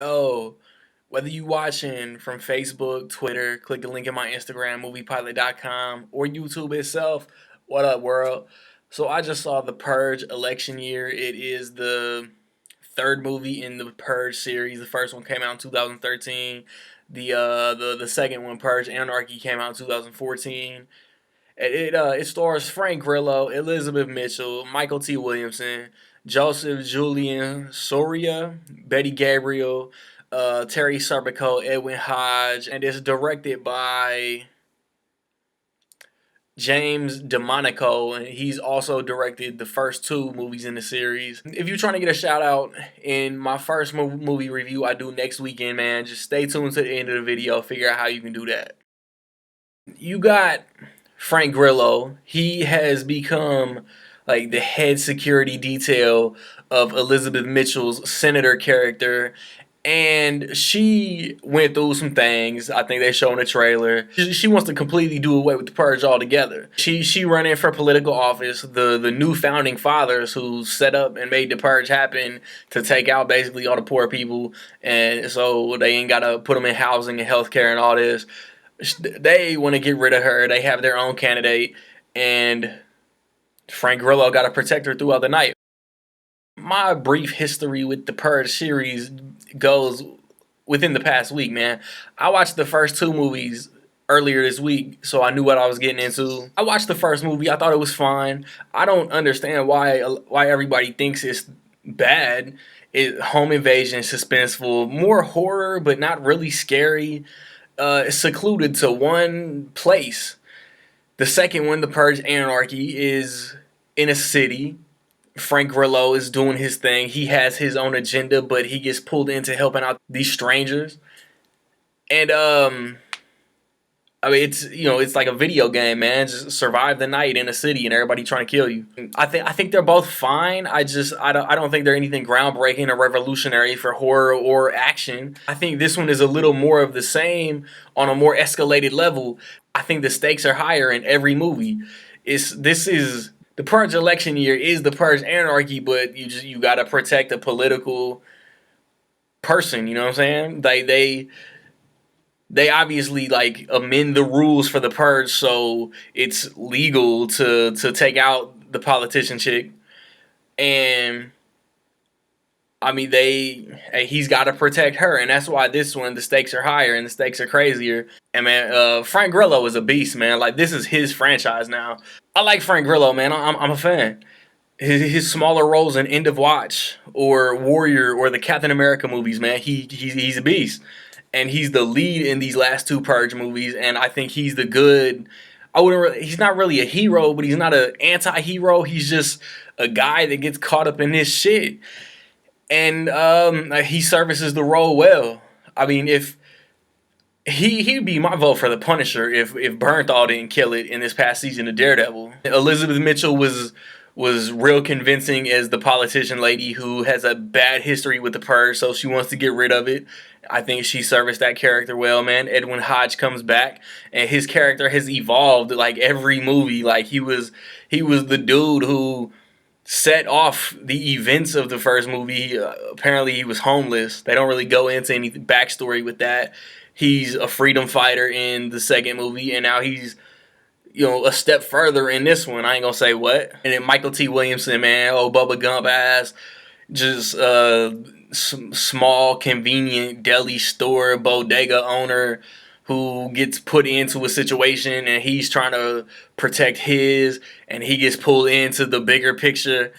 Oh, whether you watching from Facebook, Twitter, click the link in my Instagram, moviepilot.com, or YouTube itself, what up, world? So I just saw the Purge election year. It is the third movie in the Purge series. The first one came out in 2013. The second one, Purge Anarchy, came out in 2014. It stars Frank Grillo, Elizabeth Mitchell, Michael T. Williamson, Joseph Julian Soria, Betty Gabriel, Terry Serpico, Edwin Hodge, and it's directed by James DeMonico, and he's also directed the first two movies in the series. If you're trying to get a shout out in my first movie review I do next weekend, man, just stay tuned to the end of the video, figure out how you can do that. You got Frank Grillo. He has become like the head security detail of Elizabeth Mitchell's senator character, and she went through some things. I think they show in the trailer. She wants to completely do away with the purge altogether. She running for political office. The new founding fathers who set up and made the purge happen to take out basically all the poor people, and so they ain't gotta put them in housing and healthcare and all this. They want to get rid of her. They have their own candidate, and Frank Grillo got to protect her throughout the night. My brief history with the Purge series goes within the past week, man. I watched the first two movies earlier this week, so I knew what I was getting into. I watched the first movie. I thought it was fine. I don't understand why everybody thinks it's bad. Home invasion, suspenseful, more horror, but not really scary. Secluded to one place. The second one, The Purge Anarchy, is in a city. Frank Grillo is doing his thing. He has his own agenda, but he gets pulled into helping out these strangers. And I mean, it's like a video game, man. Just survive the night in a city, and everybody trying to kill you. I think they're both fine. I don't think they're anything groundbreaking or revolutionary for horror or action. I think this one is a little more of the same on a more escalated level. I think the stakes are higher in every movie. This is the Purge election year is the Purge Anarchy, but you gotta protect a political person. You know what I'm saying? They obviously like amend the rules for the purge so it's legal to take out the politician chick, and I mean he's got to protect her, and that's why this one the stakes are higher and the stakes are crazier. And man, Frank Grillo is a beast, man. Like, this is his franchise now. I like Frank Grillo, man. I'm a fan. His smaller roles in End of Watch or Warrior or the Captain America movies, man, he's a beast. And he's the lead in these last two Purge movies, and I think he's the good. He's not really a hero, but he's not an anti-hero. He's just a guy that gets caught up in this shit, and he services the role well. I mean, if he'd be my vote for the Punisher if Bernthal didn't kill it in this past season of Daredevil. Elizabeth Mitchell was real convincing as the politician lady who has a bad history with the purge, so she wants to get rid of it. I think she serviced that character well, man. Edwin Hodge comes back, and his character has evolved like every movie. Like, he was the dude who set off the events of the first movie. Apparently, he was homeless. They don't really go into any backstory with that. He's a freedom fighter in the second movie, and now he's a step further in this one. I ain't gonna say what. And then Michael T. Williamson, man, Bubba Gump ass, just small, convenient deli store bodega owner who gets put into a situation and he's trying to protect his, and he gets pulled into the bigger picture.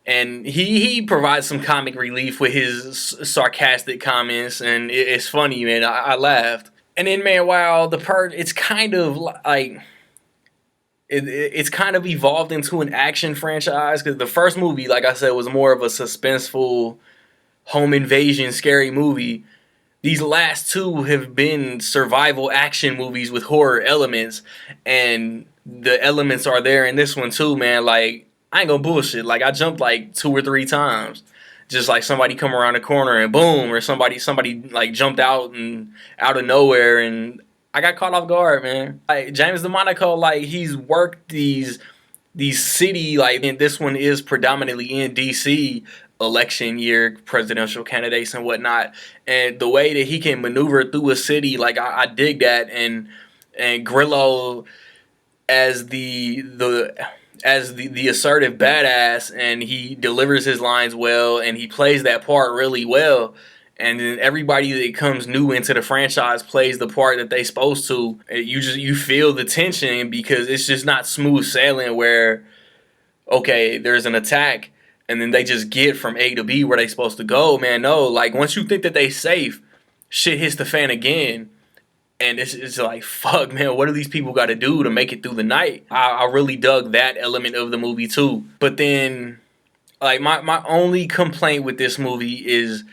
And he provides some comic relief with his sarcastic comments, and it's funny, man. I laughed. And then, man, wow, the Purge, it's kind of like it's kind of evolved into an action franchise, because the first movie, like I said, was more of a suspenseful home invasion scary movie. These last two have been survival action movies with horror elements, and the elements are there in this one too, man. Like, I ain't gonna bullshit. Like, I jumped like 2 or 3 times. Just like somebody come around the corner and boom, or somebody like jumped out of nowhere, and I got caught off guard, man. Like, James DeMonico, like, he's worked these city, like, and this one is predominantly in DC, election year, presidential candidates and whatnot, and the way that he can maneuver through a city, like I dig that, and Grillo as the assertive badass, and he delivers his lines well, and he plays that part really well. And then everybody that comes new into the franchise plays the part that they supposed to. You feel the tension because it's just not smooth sailing where, okay, there's an attack and then they just get from A to B where they supposed to go. Man, no, like once you think that they safe, shit hits the fan again. And it's like, fuck, man, what do these people got to do to make it through the night? I really dug that element of the movie too. But then, like, my only complaint with this movie is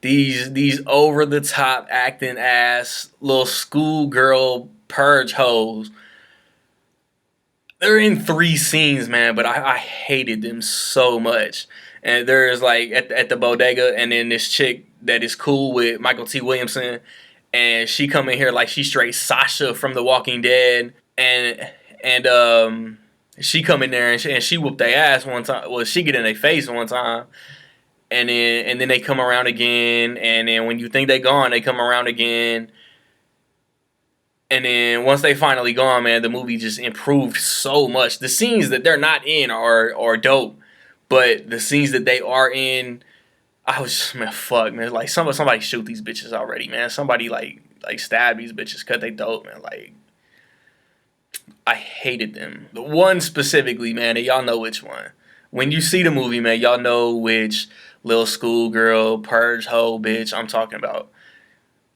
these over the top acting ass little schoolgirl purge hoes. They're in 3 scenes, man, but I hated them so much. And there's like at the bodega, and then this chick that is cool with Michael T. Williamson, and she come in here like she straight Sasha from The Walking Dead, and she come in there and she whooped their ass one time. Well, she get in their face one time, and then they come around again, and then when you think they gone, they come around again. And then once they finally gone, man, the movie just improved so much. The scenes that they're not in are dope, but the scenes that they are in, I was just, man, fuck, man. Like somebody shoot these bitches already, man. Somebody like stab these bitches, cut they dope, man. Like I hated them. The one specifically, man, and y'all know which one. When you see the movie, man, y'all know which little schoolgirl purge hoe bitch I'm talking about.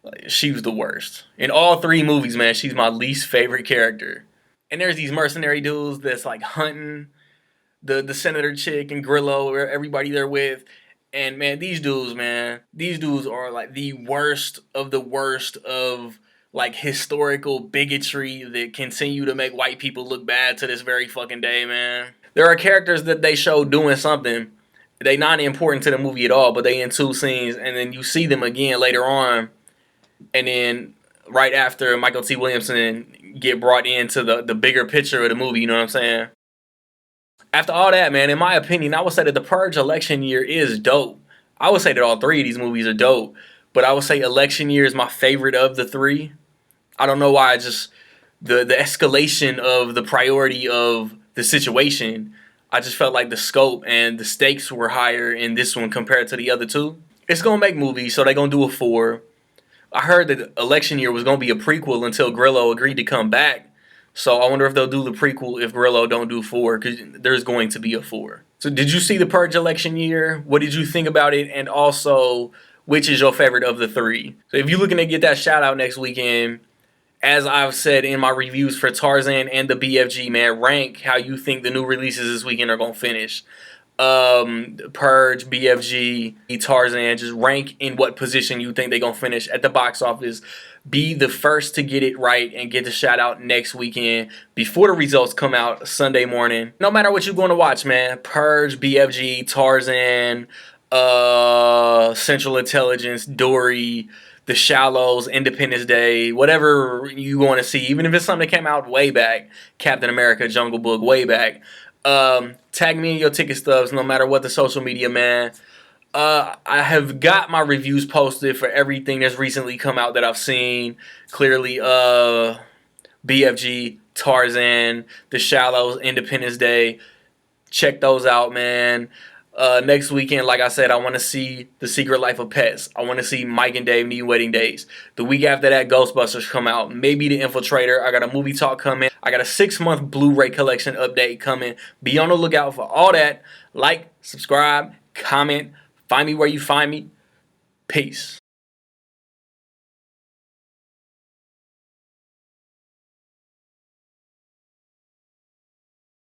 Like, she was the worst. In all 3 movies, man, she's my least favorite character. And there's these mercenary dudes that's like hunting the senator chick and Grillo, or everybody they're with. And man, these dudes are like the worst of like historical bigotry that continue to make white people look bad to this very fucking day, man. There are characters that they show doing something. They not important to the movie at all, but they in 2 scenes, and then you see them again later on. And then right after Michael T. Williamson get brought into the bigger picture of the movie, you know what I'm saying? After all that, man, in my opinion, I would say that the Purge election year is dope. I would say that all 3 of these movies are dope, but I would say election year is my favorite of the 3. I don't know why, just the escalation of the priority of the situation. I just felt like the scope and the stakes were higher in this one compared to the other 2. It's gonna make movies, so they're gonna do a 4. I heard that election year was gonna be a prequel until Grillo agreed to come back. So I wonder if they'll do the prequel if Grillo don't do 4, because there's going to be a 4. So did you see the Purge election year? What did you think about it? And also, which is your favorite of the 3? So if you're looking to get that shout out next weekend, as I've said in my reviews for Tarzan and the BFG, man, rank how you think the new releases this weekend are going to finish. Purge, BFG, Tarzan, just rank in what position you think they're going to finish at the box office. Be the first to get it right and get the shout out next weekend before the results come out Sunday morning. No matter what you're going to watch, man, Purge, BFG, Tarzan, Central Intelligence, Dory, The Shallows, Independence Day, whatever you want to see, even if it's something that came out way back, Captain America, Jungle Book, way back. Tag me in your ticket stubs no matter what the social media, man. I have got my reviews posted for everything that's recently come out that I've seen. Clearly, BFG, Tarzan, The Shallows, Independence Day. Check those out, man. Next weekend, like I said, I want to see The Secret Life of Pets. I want to see Mike and Dave Need Wedding Days. The week after that, Ghostbusters come out. Maybe The Infiltrator. I got a movie talk coming. I got a 6-month Blu-ray collection update coming. Be on the lookout for all that. Like, subscribe, comment. Find me where you find me. Peace.